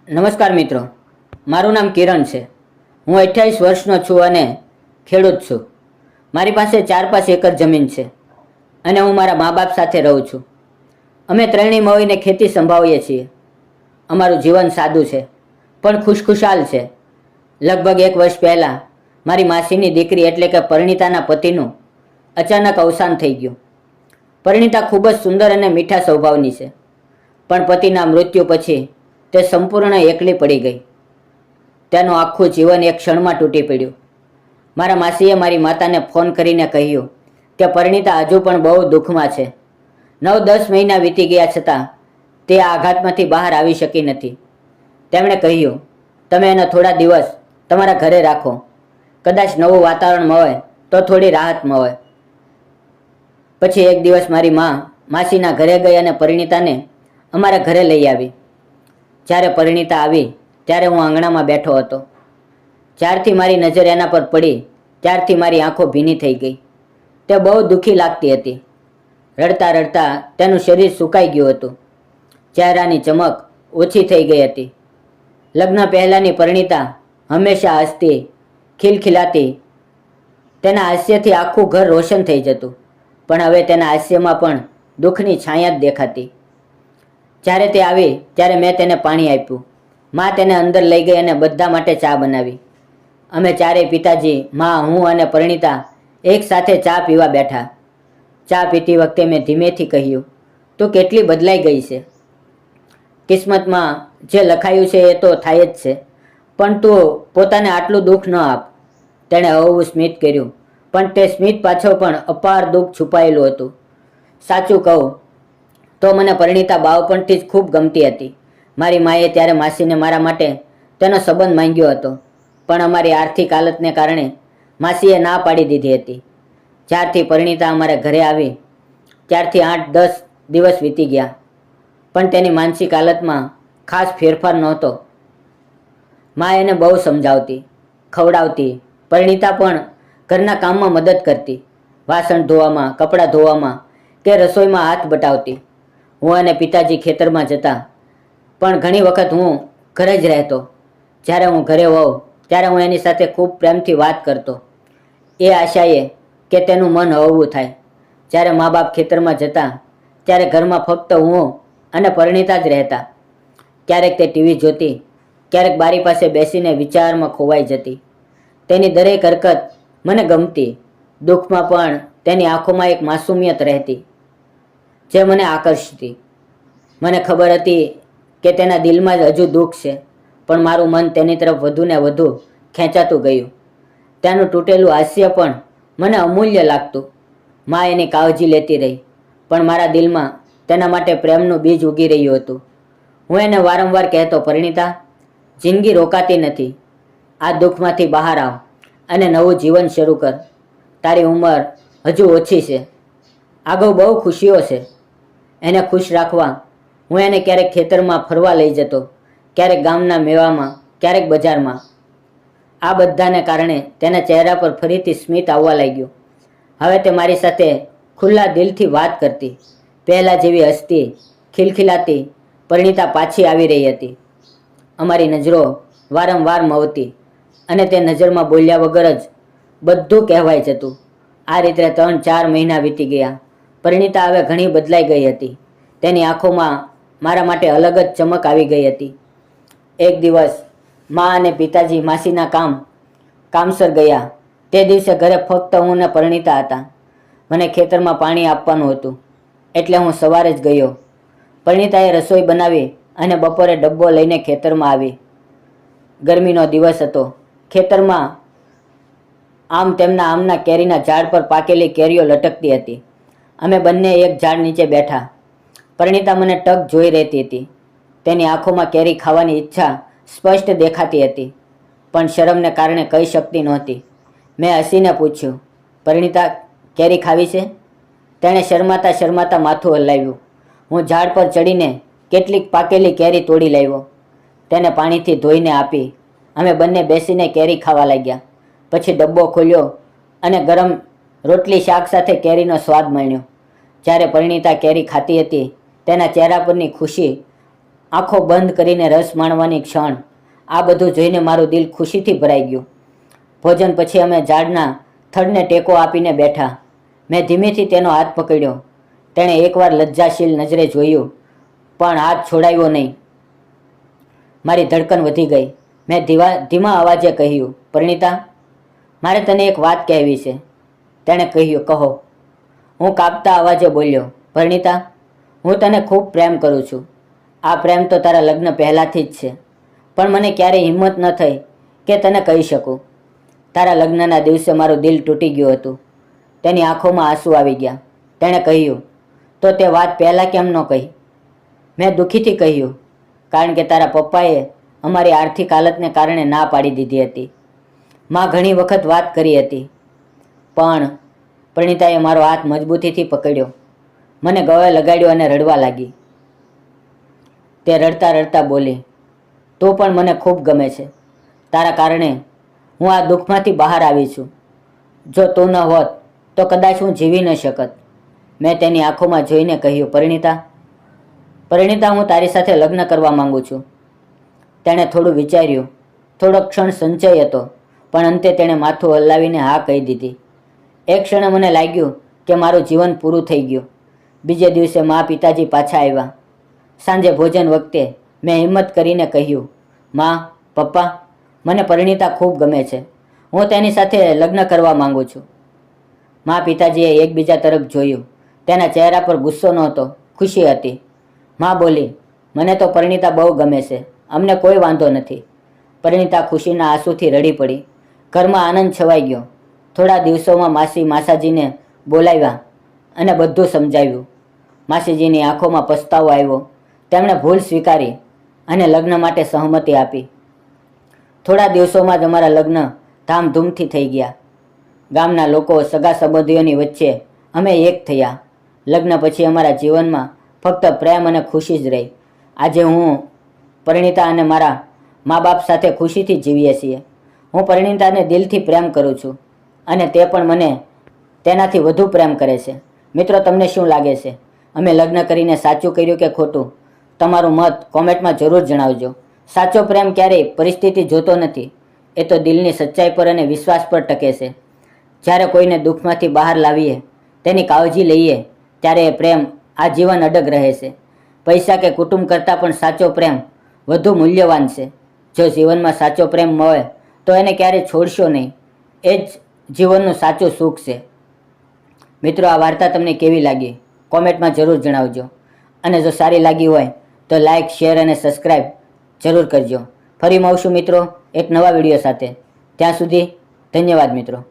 નમસ્કાર મિત્રો, મારું નામ કિરણ છે. હું 28 વર્ષનો છું અને ખેડૂત છું. મારી પાસે 4-5 એકર જમીન છે અને હું મારા મા બાપ સાથે રહું છું. અમે ત્રણેય મળીને ખેતી સંભાળીએ છીએ. અમારું જીવન સાદું છે પણ ખુશખુશાલ છે. લગભગ 1 વર્ષ પહેલાં મારી માસીની દીકરી એટલે કે પરિણીતાના પતિનું અચાનક અવસાન થઈ ગયું. પરિણીતા ખૂબ જ સુંદર અને મીઠા સ્વભાવની છે, પણ પતિના મૃત્યુ પછી તે સંપૂર્ણ એકલી પડી ગઈ. તેનું આખું જીવન એક ક્ષણમાં તૂટી પડ્યું. મારા માસીએ મારી માતાને ફોન કરીને કહ્યું કે પરિણીતા હજુ પણ બહુ દુઃખમાં છે. 9-10 મહિના વીતી ગયા છતાં તે આ આઘાતમાંથી બહાર આવી શકી નથી. તેમણે કહ્યું, તમે એને થોડા દિવસ તમારા ઘરે રાખો. કદાચ નવું વાતાવરણ મળે તો થોડી રાહત મળે. પછી એક દિવસ મારી માસીના ઘરે ગઈ અને પરિણીતાને અમારા ઘરે લઈ આવી. જ્યારે પરિણીતા આવી ત્યારે હું આંગણામાં બેઠો હતો. જ્યારથી મારી નજર એના પર પડી ત્યારથી મારી આંખો ભીની થઈ ગઈ. તે બહુ દુઃખી લાગતી હતી. રડતા રડતા તેનું શરીર સુકાઈ ગયું હતું. ચહેરાની ચમક ઓછી થઈ ગઈ હતી. લગ્ન પહેલાંની પરિણીતા હંમેશા હસતી, ખિલખિલાતી. તેના હાસ્યથી આખું ઘર રોશન થઈ જતું, પણ હવે તેના હાસ્યમાં પણ દુઃખની છાયા જ દેખાતી. જ્યારે તે આવી ત્યારે મેં તેને પાણી આપ્યું. મા તેને અંદર લઈ ગઈ અને બધા માટે ચા બનાવી. અમે ચારેય પિતાજી, મા, હું અને પરિણીતા એક સાથે ચા પીવા બેઠા. ચા પીતી વખતે મેં ધીમેથી કહ્યું, તું કેટલી બદલાઈ ગઈ છે. કિસ્મતમાં જે લખાયું છે એ તો થાય જ છે, પણ તું પોતાને આટલું દુઃખ ન આપ. તેણે હળવું સ્મિત કર્યું, પણ તે સ્મિત પાછળ પણ અપાર દુઃખ છુપાયેલું હતું. સાચું કહું તો મને પરિણીતા બાળપણથી જ ખૂબ ગમતી હતી. મારી માએ ત્યારે માસીને મારા માટે તેનો સંબંધ માંગ્યો હતો, પણ અમારી આર્થિક હાલતને કારણે માસીએ ના પાડી દીધી હતી. જ્યારથી પરિણીતા અમારા ઘરે આવી ત્યારથી 8-10 દિવસ વીતી ગયા, પણ તેની માનસિક હાલતમાં ખાસ ફેરફાર નહોતો. મા એને બહુ સમજાવતી, ખવડાવતી. પરિણીતા પણ ઘરના કામમાં મદદ કરતી, વાસણ ધોવામાં, કપડાં ધોવામાં કે રસોઈમાં હાથ બટાવતી. હું અને પિતાજી ખેતરમાં જતા, પણ ઘણી વખત હું ઘરે જ રહેતો. જ્યારે હું ઘરે હોઉં ત્યારે હું એની સાથે ખૂબ પ્રેમથી વાત કરતો, એ આશાએ કે તેનું મન હળવું થાય. જ્યારે મા બાપ ખેતરમાં જતા ત્યારે ઘરમાં ફક્ત હું અને પરિણીતા જ રહેતા. ક્યારેક તે ટીવી જોતી, ક્યારેક બારી પાસે બેસીને વિચારમાં ખોવાઈ જતી. તેની દરેક હરકત મને ગમતી. દુઃખમાં પણ તેની આંખોમાં એક માસુમિયત રહેતી જે મને આકર્ષતી. મને ખબર હતી કે તેના દિલમાં જ હજુ દુઃખ છે, પણ મારું મન તેની તરફ વધુ ને વધુ ખેંચાતું ગયું. તેનું તૂટેલું હાસ્ય પણ મને અમૂલ્ય લાગતું. મા એની કાળજી લેતી રહી, પણ મારા દિલમાં તેના માટે પ્રેમનું બીજ ઉગી રહ્યું હતું. હું એને વારંવાર કહેતો, પરિણીતા, જિંદગી રોકાતી નથી. આ દુઃખમાંથી બહાર આવ અને નવું જીવન શરૂ કર. તારી ઉંમર હજુ ઓછી છે, આગળ બહુ ખુશીઓ છે. એને ખુશ રાખવા હું એને ક્યારેક ખેતરમાં ફરવા લઈ જતો, ક્યારેક ગામના મેળામાં, ક્યારેક બજારમાં. આ બધાને કારણે તેના ચહેરા પર ફરીથી સ્મિત આવવા લાગ્યું. હવે તે મારી સાથે ખુલ્લા દિલથી વાત કરતી. પહેલાં જેવી હસતી, ખિલખિલાતી પરિણીતા પાછી આવી રહી હતી. અમારી નજરો વારંવાર મળતી અને તે નજરમાં બોલ્યા વગર જ બધું કહેવાઈ જતું. આ રીતે 3-4 મહિના વીતી ગયા. પરિણીતા હવે ઘણી બદલાઈ ગઈ હતી. તેની આંખોમાં મારા માટે અલગ જ ચમક આવી ગઈ હતી. એક દિવસ મા અને પિતાજી માસીના કામસર ગયા. તે દિવસે ઘરે ફક્ત હું ને પરિણીતા હતા. મને ખેતરમાં પાણી આપવાનું હતું એટલે હું સવારે જ ગયો. પરિણીતાએ રસોઈ બનાવી અને બપોરે ડબ્બો લઈને ખેતરમાં આવી. ગરમીનો દિવસ હતો. ખેતરમાં આમના કેરીના ઝાડ પર પાકેલી કેરીઓ લટકતી હતી. અમે બંને એક ઝાડ નીચે બેઠા. પરિણીતા મને ટક જોઈ રહેતી હતી. તેની આંખોમાં કેરી ખાવાની ઈચ્છા સ્પષ્ટ દેખાતી હતી, પણ શરમને કારણે કહી શકતી નહોતી. મેં હસીને પૂછ્યું, પરિણીતા, કેરી ખાવી છે? તેણે શરમાતા શરમાતા માથું હલાવ્યું. હું ઝાડ પર ચડીને કેટલીક પાકેલી કેરી તોડી લાવ્યો. તેને પાણીથી ધોઈને આપી. અમે બંને બેસીને કેરી ખાવા લાગ્યા. પછી ડબ્બો ખોલ્યો અને ગરમ રોટલી શાક સાથે કેરીનો સ્વાદ માણ્યો. જ્યારે પરિણીતા કેરી ખાતી હતી તેના ચહેરા પરની ખુશી આંખો બંધ કરીને રસ માણવાની ક્ષણ, આ બધું જોઈને મારું દિલ ખુશીથી ભરાઈ ગયું. ભોજન પછી અમે ઝાડના થડને ટેકો આપીને બેઠા. મેં ધીમેથી તેનો હાથ પકડ્યો. તેણે એકવાર લજ્જાશીલ નજરે જોયું, પણ હાથ છોડાયો નહીં. મારી ધડકન વધી ગઈ. મેં ધીમા અવાજે કહ્યું, પરિણીતા, મારે તને એક વાત કહેવી છે. તેણે કહ્યું, કહો. હું કાપતા અવાજે બોલ્યો, પરિણીતા, હું તને ખૂબ પ્રેમ કરું છું. આ પ્રેમ તો તારા લગ્ન પહેલાંથી જ છે, પણ મને ક્યારેય હિંમત ન થઈ કે તને કહી શકું. તારા લગ્નના દિવસે મારું દિલ તૂટી ગયું હતું. તેની આંખોમાં આંસુ આવી ગયા. તેણે કહ્યું, તો તે વાત પહેલાં કેમ ન કહી? મેં દુઃખીથી કહ્યું, કારણ કે તારા પપ્પાએ અમારી આર્થિક હાલતને કારણે ના પાડી દીધી હતી. માં ઘણી વખત વાત કરી હતી, પણ પરિણીતાએ મારો હાથ મજબૂતીથી પકડ્યો, મને ગળે લગાડ્યો અને રડવા લાગી. તે રડતા રડતા બોલી, તું પણ મને ખૂબ ગમે છે. તારા કારણે હું આ દુઃખમાંથી બહાર આવી છું. જો તું ન હોત તો કદાચ હું જીવી ન શકત. મેં તેની આંખોમાં જોઈને કહ્યું, પરિણીતા, હું તારી સાથે લગ્ન કરવા માંગુ છું. તેણે થોડું વિચાર્યું. થોડો ક્ષણ સંચય હતો, પણ અંતે તેણે માથું હલાવીને હા કહી દીધી. એક ક્ષણે મને લાગ્યું કે મારું જીવન પૂરું થઈ ગયું. બીજે દિવસે મા પિતાજી પાછા આવ્યા. સાંજે ભોજન વખતે મેં હિંમત કરીને કહ્યું, માં, પપ્પા, મને પરિણીતા ખૂબ ગમે છે. હું તેની સાથે લગ્ન કરવા માંગુ છું. મા પિતાજીએ એકબીજા તરફ જોયું. તેના ચહેરા પર ગુસ્સો નહોતો, ખુશી હતી. માં બોલી, મને તો પરિણીતા બહુ ગમે છે. અમને કોઈ વાંધો નથી. પરિણીતા ખુશીના આંસુથી રડી પડી. ઘરમાં આનંદ છવાઈ ગયો. થોડા દિવસોમાં માસાજીને બોલાવ્યા અને બધું સમજાવ્યું. માસીજીની આંખોમાં પસ્તાવો આવ્યો. તેમણે ભૂલ સ્વીકારી અને લગ્ન માટે સહમતિ આપી. થોડા દિવસોમાં જ અમારા લગ્ન ધામધૂમથી થઈ ગયા. ગામના લોકો, સગા સંબંધીઓની વચ્ચે અમે એક થયા. લગ્ન પછી અમારા જીવનમાં ફક્ત પ્રેમ અને ખુશી જ રહી. આજે હું પરિણીતા અને મારા મા બાપ સાથે ખુશીથી જીવીએ છીએ. હું પરિણીતાને દિલથી પ્રેમ કરું છું અને તે પણ મને તેનાથી વધુ પ્રેમ કરે છે. મિત્રો, તમને શું લાગે છે? અમે લગ્ન કરીને સાચું કર્યું કે ખોટું? તમારું મત કોમેન્ટમાં જરૂર જણાવજો. સાચો પ્રેમ ક્યારેય પરિસ્થિતિ જોતો નથી. એ તો દિલની સચ્ચાઈ પર અને વિશ્વાસ પર ટકે છે. જ્યારે કોઈને દુઃખમાંથી બહાર લાવીએ, તેની કાળજી લઈએ, ત્યારે એ પ્રેમ આજીવન અડગ રહે છે. પૈસા કે કુટુંબ કરતાં પણ સાચો પ્રેમ વધુ મૂલ્યવાન છે. જો જીવનમાં સાચો પ્રેમ મળે તો એને ક્યારેય છોડશો નહીં. એ જ જીવનનું સાચું સુખ છે. મિત્રો, આ વાર્તા તમને કેવી લાગી? કોમેન્ટમાં જરૂર જણાવજો. અને જો સારી લાગી હોય તો લાઇક, શેર અને સબસ્ક્રાઈબ જરૂર કરજો. ફરી મળશું મિત્રો એક નવા વિડીયો સાથે. ત્યાં સુધી ધન્યવાદ મિત્રો.